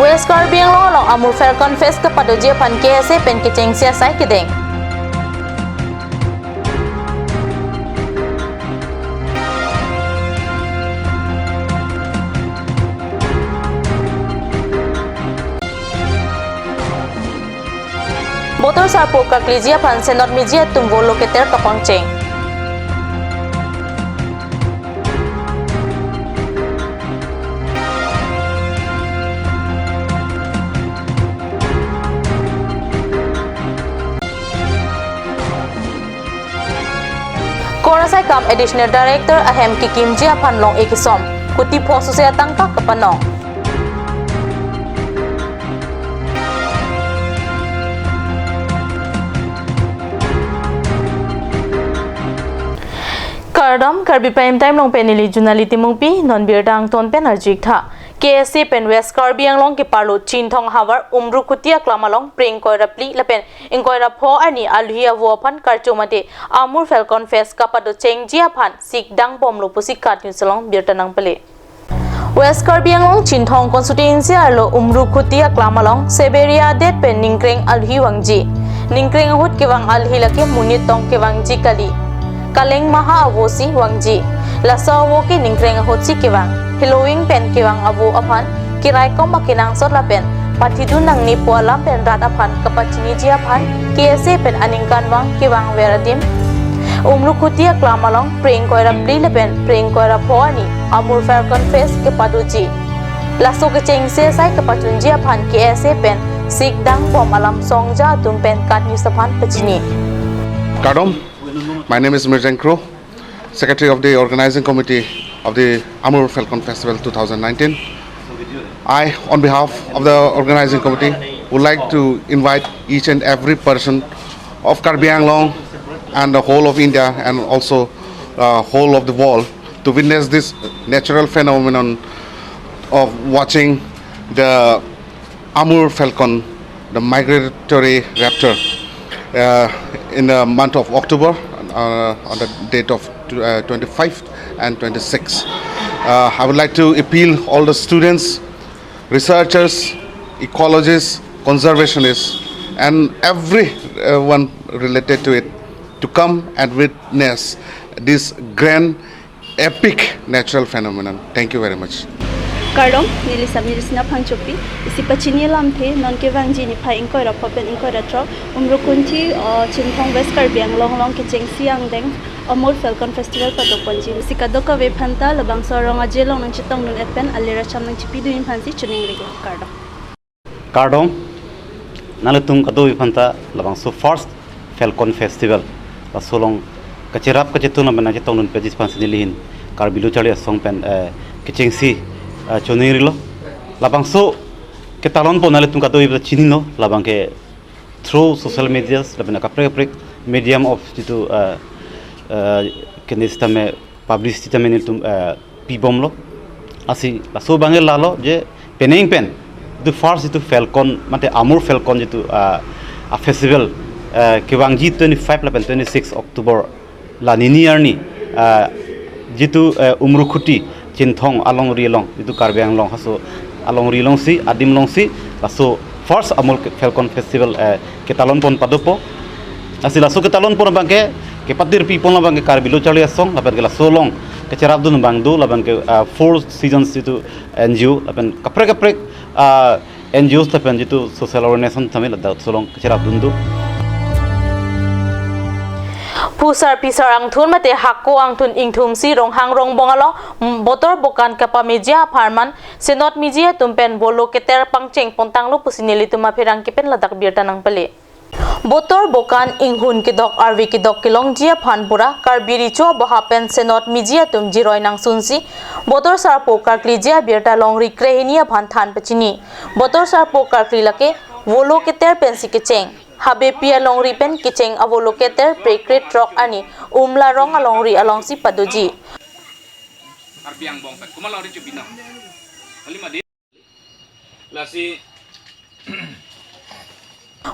West Karbi long amur Falcon Fest kepada dia pan KSA pen keceng sia sai kedeng. Motor sarpo kaklijia pan senot mijia tumbo loketer kapangceng. Korasai kam additional director ahem kikim jia pan long ekisom kuti posu saya tangka kepanong. Kardom Karbi prime time long penili junali timungpi non birdang ton pen arjik tha KSC pen West Karbi long ke parlo chin thong hawar umru kutia klamalong pring koi rapli lapen ingkoi rapho ani alhia wo phan karchomate amur Falcon Fest kapado chengjia phan sik dang bom lo pusik kat nusalong birtanang pele West Karbi long chin thong constituency arlo umru kutia klamalong seberia det pen ningkreng alhi wangji ningkreng hut ke wang alhi lake munit tong ke wangji kali kaleng maha avosi wangji lasawo ke ningkreng hotsi kewang Halloween pen kewang abu apan kirai kom makinang sot lapen patidun nang ni pualam pen rat apan kapachini ji apan KSA pen aningkan wang kewang veradim umru kutia klamalong pring koira pli lepen pring koira phoani amur Falcon Fest ke paduji laso ke chengse sai kapachunji apan KSA pen sikdang bom alam songja tumpen kat news apan pachini Kardom. My name is Mirjan Kro, Secretary of the Organizing Committee of the Amur Falcon Festival 2019. I, on behalf of the Organizing Committee, would like to invite each and every person of Karbi Anglong and the whole of India and also whole of the world to witness this natural phenomenon of watching the Amur Falcon, the migratory raptor, in the month of October. On the date of 25th and 26th. I would like to appeal all the students, researchers, ecologists, conservationists and everyone related to it to come and witness this grand epic natural phenomenon. Thank you very much. Kardom nili samirisna phangchopi isi pachini lamthe non ke wangji ni phai ingkoi ra phopen ingkoi ra tro umrukunthi chinthong West Karbi Anglong long ke chengsi angdeng Amur Falcon Festival patoponji sikadoka we phanta labang soronga jelong nang chitong nun epen alira cham nang chipi duin phansi chuning rege Kardom nalatung kado we phanta labang so first Falcon Festival la solong kachirap kachetuna bana chitong nun pejis phansi nilihin Karbi lu chali song pen ke chengsi choniri lo labang so ke talon po nale tungka doi chini no labang ke through social medias labang kapre medium of jitu ke nistame publicity tame niltum pibom lo asi so bangel lalo je peneng pen the first jitu Falcon mate Amur Falcon jitu a festival ke wangji 25 lapen 26 October la nini arni jitu umru khuti Chinthong along rilong itu Karbi Anglong haso along rilong si adim long si laso first Amur Falcon Festival ke talon pon padopo asila so ke talon pon bangke ke patir people bangke Karbi lo chali asong lapan ke laso long ke cerap dun bang do lapan ke 4 seasons itu NGO lapan kapre NGOs lapan itu social organization thamel da solong ke cerap dun do Pusar pisar ang thun mate hakko ang thun ingthum si rong hang rong bongalo botor bokan kapa media farman senot media tumpen bolo keter pangcheng pontang lu pusinili tuma phirang kipen ladak birta nang pele botor bokan inghun kidok RV kidok kilong jia phanpura Karbi richo bahapen senot media tum jiroi nang sunsi botor sarpo karkli jia birta long rikrehinia phan than pachini botor sarpo karkli lake bolo keter pensi kecheng habe pia long ripen kicheng avo locator prekret rock ani umla rong along ri along si padoji Karbi ang bong kuma long ri chubina alima de lasi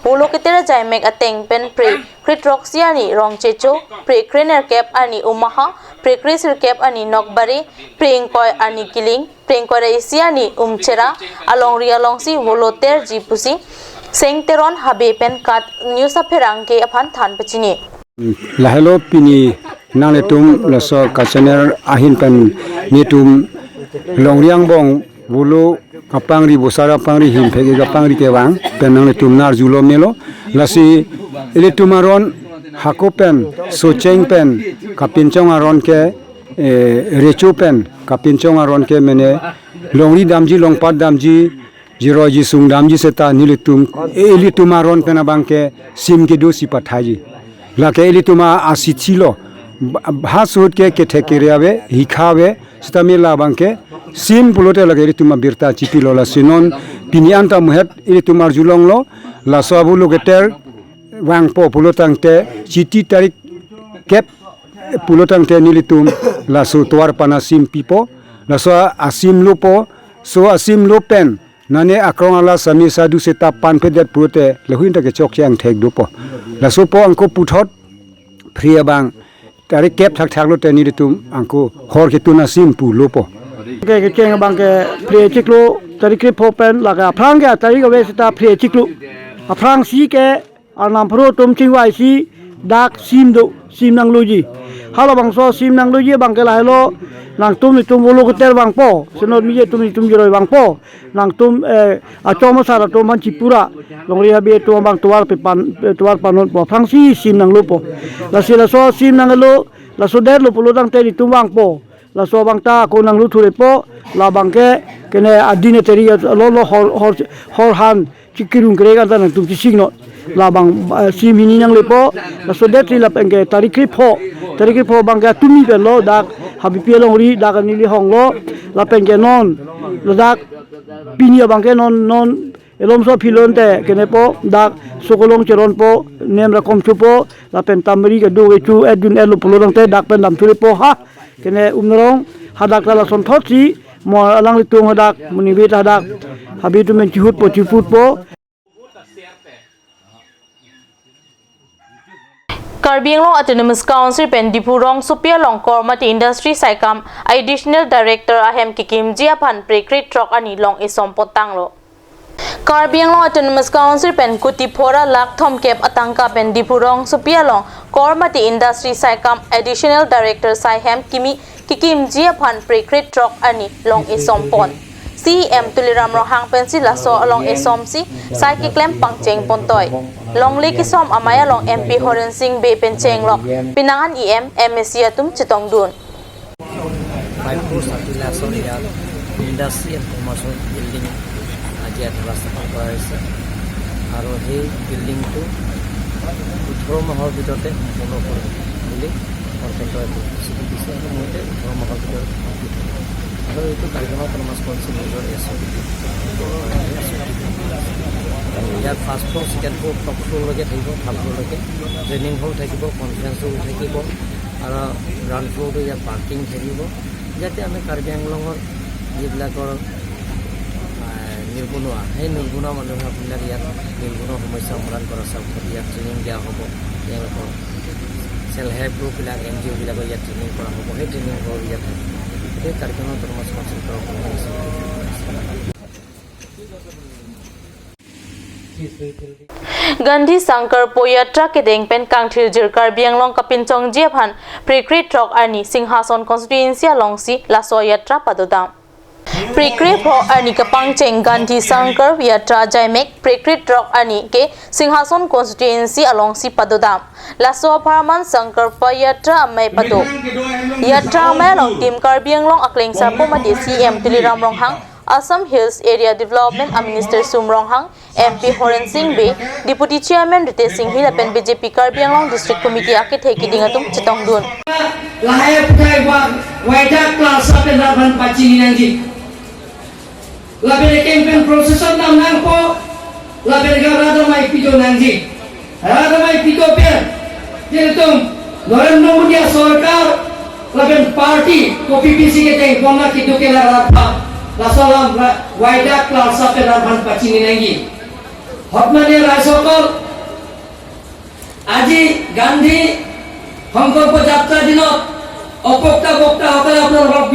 Ulo kitira jaimek ateng pen pre krit rock siani rong checho pre krener cap ani umaha prekri sirkep ani nokbari prengkoi ani kiling prengkoi raisia ni umchera along ria longsi voloter jipusi sengteron habe pen kat news aferang ke aphan than pachini lahelo pini nang tum laso kasener ahin pen nitum longriang bong bulu kapangri bosara pangri him phege kapangri tewang penang tum nar julo melo lasi elitumaron hakopen socheng pen kapinchong aron ke rechu pen kapinchong aron ke mene longri damji longpat damji jiroji sung damji seta nilitum elitumaron penabangke sim ke dosi pathaji lake elituma asichilo hasut ke kethekereabe hikhabe stamila bangke sim pulote lage elituma birta chipilo la sinon pinianta muhet elitumar julonglo la sabulu geter wang po pulotangte chiti tarik kep pulotangte nilitum la so tuar pana sim pipo la so asim lupo so asim lupen nane akrongala sami sadu seta panpedet purote lehuinta ke chokchang thek dupo la so po angko puthot phria bang tarik kep thak thak lo te nilitum angko hor ke tuna sim pu lupo ke cheng bang ke phria chiklo tarik ke phopen laga phrang ga tarik we seta phria chiklo aphrang si ke anam pro tum chingwai si dak sim do sim nang loji halo bang so sim nang loji bang ke lai lo nang tum ni tum bolu keter bang po senot mi tum ni tum jiroi bang po nang tum a choma sara tum man chipura longri ha be tum bang tuar pe pan tuar panon po phang si sim nang lo po la sila so sim nang lo la so der lo polo dang te ni tum bang po la so bang ta ko nang lu thure po la bang ke kene adine teri lo hor han chikirung grega dan tum chising no la bang simini nang lepo la so detri la penge tarikri pho bang ga tumi be lo dak habi pe long ri dak ni li hong lo la penge non lo dak pinia bang ke non elom so philon te kene po dak sokolong cheron po nem ra kom chu po la pen tamri ga do we chu edun elo polong te dak pen lam thuri po ha kene umrong hadak la son thochi mo alang li tung hadak muni we hadak habi tu men chihut po Karbi Anglong Autonomous Council pen Dipurong Supia Long Kormati Industry Saikam Additional Director Ahem Kikim Jiaphan Prekrit Trok Ani Long Isom Potanglo Karbi Anglong Autonomous Council pen Kutipora Lak Thom Kep Atangka pen Dipurong Supia Long Kormati Industry Saikam Additional Director Saihem Kikim Jiaphan Prekrit Trok Ani Long Isom Pon CM Tuliram Rohang Pensila so along Isom si Saiki Klem Pangcheng Pontoy Long Lake Isom Amaya Long MP Horen Singh Be Pencheng Lok Pinangan EM MSC Atum Chitong Dun Industry and commercial building aji athala sapa kora hoise aro hei building tu 18 mahor bitorte mono kore boli korpento city dise aro moite 18 mahor bitor aro etu karigama autonomous council major SOP ইয়াৰ first floor second floor top ফ্লোৰলৈকে থাকিব third ফ্লোৰলৈকে ট্ৰেইনিং হল থাকিব কনফাৰেন্স হল থাকিব আৰু গ্ৰাউণ্ড ফ্লোৰটো ইয়াত পাৰ্কিং থাকিব যাতে আমি কাৰ্বি আংলঙৰ যিবিলাকৰ নিৰ্বনুৱা সেই নিৰ্বনুৱা মানুহবিলাক ইয়াত নিৰ্বনুৱা সমস্যা সমাধান কৰা চাউথত ইয়াত ট্ৰেইনিং দিয়া হ'ব তেওঁলোকৰ চেল্ফ হেল্প গ্ৰুপবিলাক NGOবিলাকৰ ইয়াত ট্ৰেইনিং কৰা হ'ব সেই ট্ৰেইনিং হ'ল ইয়াত সেই কাৰ্যক্ৰমত autonomous council কৰা Gandhi Sankar Poyatra ke dengpen kangthir jir Karbi Anglong Kapinchong Jiaphan Prekrit Trok Ani Singhason Constituency Longsi Laso Yatra Padodam Prekrit Pho Ani Kapangcheng Gandhi Sankar Yatra Jaimek Prekrit Trok Ani ke Singhason Constituency Alongsi Padodam Laso Paraman Sankar Poyatra Amai Pado Yatra Amai Long Team Karbi Anglong Akleng Sapo Madi CM Tuliram Ronghang Assam Hills Area Development Minister Sumrong Hang, MP Horen Singh Be, Deputy Chairman Rite Singh Hilapen BJP Karbi Anglong District Committee Akit Heki Dingatum Chitong Dun. Lahaya putai waida class ape laban pachini nangi. Laben campaign procession nang po laben garada mai pijo nangi. Garada mai pijo pe. Jelitum Narendra Modi sarkar laben party PPC ke teng kona kitu ke la Lasalam waida class ape laban pachini nangi. Hotmani raisokol আজি গান্ধী সংকল্প যাত্ৰা দিনত অপক্তা বক্তাসকলে আপোনালোকক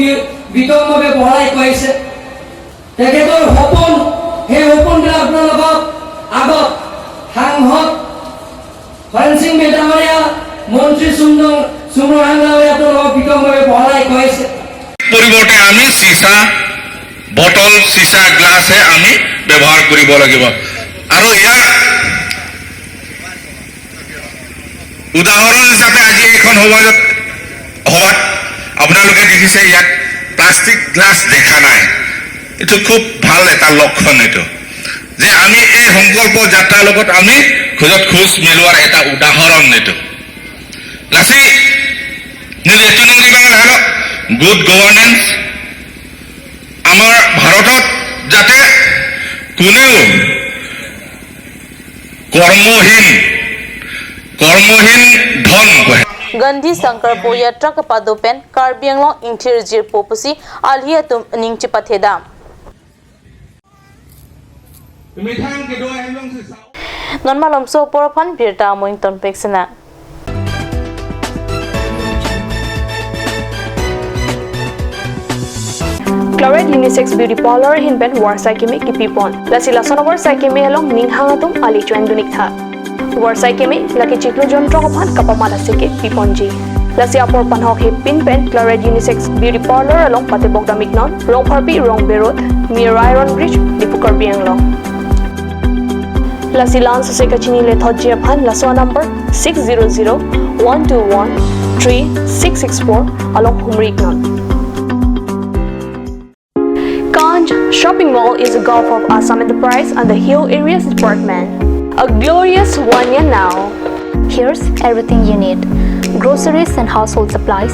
বিতংভাৱে বঢ়াই কৈছে তেখেতৰ সপোন সেই সপোনবিলাক আপোনালোকক আগত সাংসদ হৰেণ সিং মেধামাৰীয়া মন্ত্ৰী সুম্ৰ হাংলাৱে আপোনালোকক বিতংভাৱে বঢ়াই কৈছে পৰিৱৰ্তে আমি চিছা বটল চিছা গ্লাছহে আমি ব্যৱহাৰ কৰিব লাগিব আৰু ইয়াৰ উদাহৰণ হিচাপে আজি এইখন সমাজত আপোনালোকে দেখিছে ইয়াত প্লাষ্টিক গ্লাছ দেখা নাই এইটো খুব ভাল এটা লক্ষণ এইটো যে আমি এই সংকল্প যাত্ৰাৰ লগত আমি খোজত খোজ মিলোৱাৰ এটা উদাহৰণ এইটো লাচি গুড গভৰ্নেন্স আমাৰ ভাৰতত যাতে কোনেও কৰ্মহীন ধন Gandhi Sankar Poya Truck Padopen Karbi Anglong Interior Popusi Alhia Tum Ning Chipatheda Non malom so porphan birta moington peksena Chloride Unisex Beauty Parlor Hinben Warsai Kimi Kipipon Lasila Sonobor Saikimi Along Ning Hangatum Ali Chuan Dunikha Warsai Kimi Laki Chiklo John Trokopan Kapamala Seke Piponji Lasi Apor Panhok Hip Pinpen Chloride Unisex Beauty Parlor along Patebok Damiknon Rong Parpi Rong Berot near Iron Bridge Dipukar Bianglong Lasi Lan Suseka Chini Le Thojia Pan Laswa number 600-121-3664 along Humriknon Kanj Shopping Mall is a Gulf of Assam Enterprise and the Hill Areas Department. A glorious one year now. Here's everything you need. Groceries and household supplies,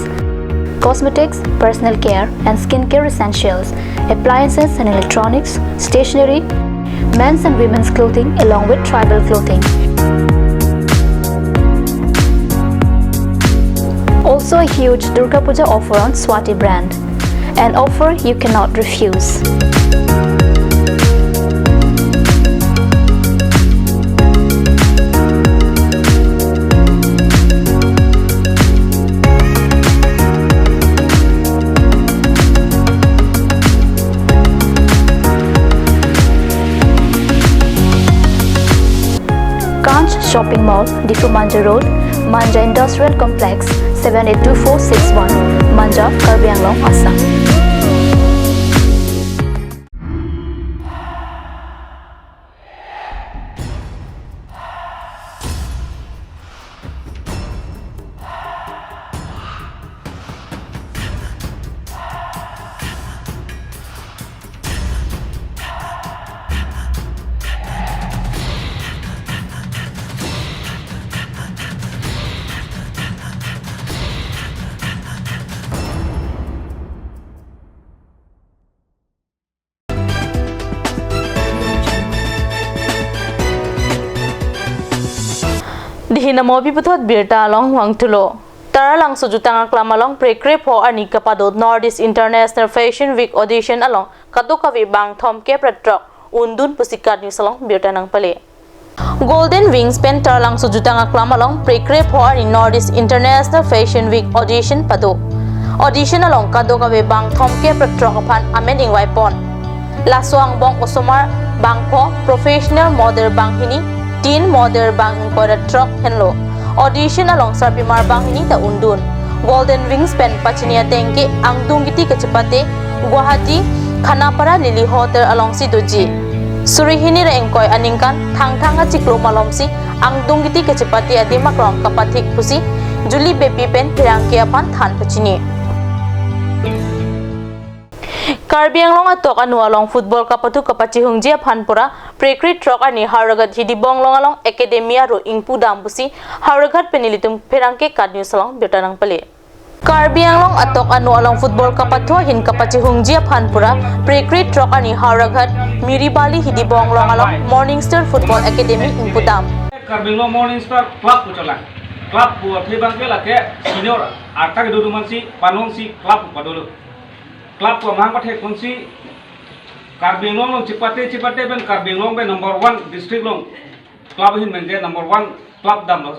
cosmetics, personal care and skincare essentials, appliances and electronics, stationery, men's and women's clothing along with tribal clothing. Also a huge Durga Puja offer on Swati brand. An offer you cannot refuse. Kanch Shopping Mall, Difu Manja Road, Manja Industrial Complex, 782461, Manja, Karbi Anglong, Assam. Dihina mobi putot birta along Wangtulo. Tara lang sujutang aklam along prekre po ani kapadod Northeast International Fashion Week audition along katukawi bang thom ke pratrok undun pusikat news along birta nang pali. Golden Wingspan tara lang sujutang aklam along prekre po ani Northeast International Fashion Week audition pado. Audition along katukawi bang thom ke pratrok apan amen ingwai pon. Laswang bong osomar bangko professional model bang hini teen model bang ingkora truck henlo audition along sarpimar bang hini ta undun Golden Wingspan pachinia tengke angdung giti kechapate Guwahati Khanapara Lily Hotel along si doji surihini ra engkoi aningkan thangthanga chiklo malomsi angdung giti kechapate adima krong kapathik pusi Juli Baby Pen pirangke apan than pachini Karbi Anglong atok anu along football kapatu kapachi hungjia phanpura prekrit truck ani haragat hidibong long along academia ro ingpu dambusi haragat penilitum perangke kadnews along betanang pale Karbi Anglong atok anu along football kapatu hin kapachi hungjia phanpura prekrit truck ani haragat miribali hidibong long along Morning Star Football Academy ingpu dam Karbi Anglong Morning Star club puchala club buat hebang ke lake senior arta ke dudu mansi panong si club padulu club ko mang pathe kunsi Karbi Anglong cipate ben Karbi Anglong be number 1 district long club hin menge number 1 club dam lo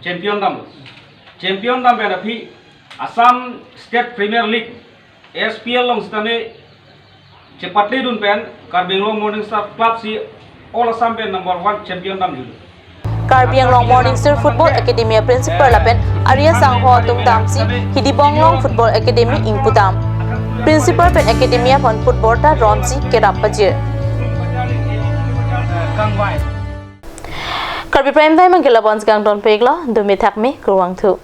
champion dam be na phi Assam State Premier League SPL long stane cepatli dun pen Karbi long Morning Star Club si All Assam pen number 1 champion dam julu. Karbi Anglong Morning Star Football Academy principal lapen Arya Sangho tung dam si Hidibong Long Football Academy ingputam. Principal pen Academy pon football ta Ronsi Kerapajir. Karbi Prime Time ang kilabons gang don pegla dumi thakme kurwang thu.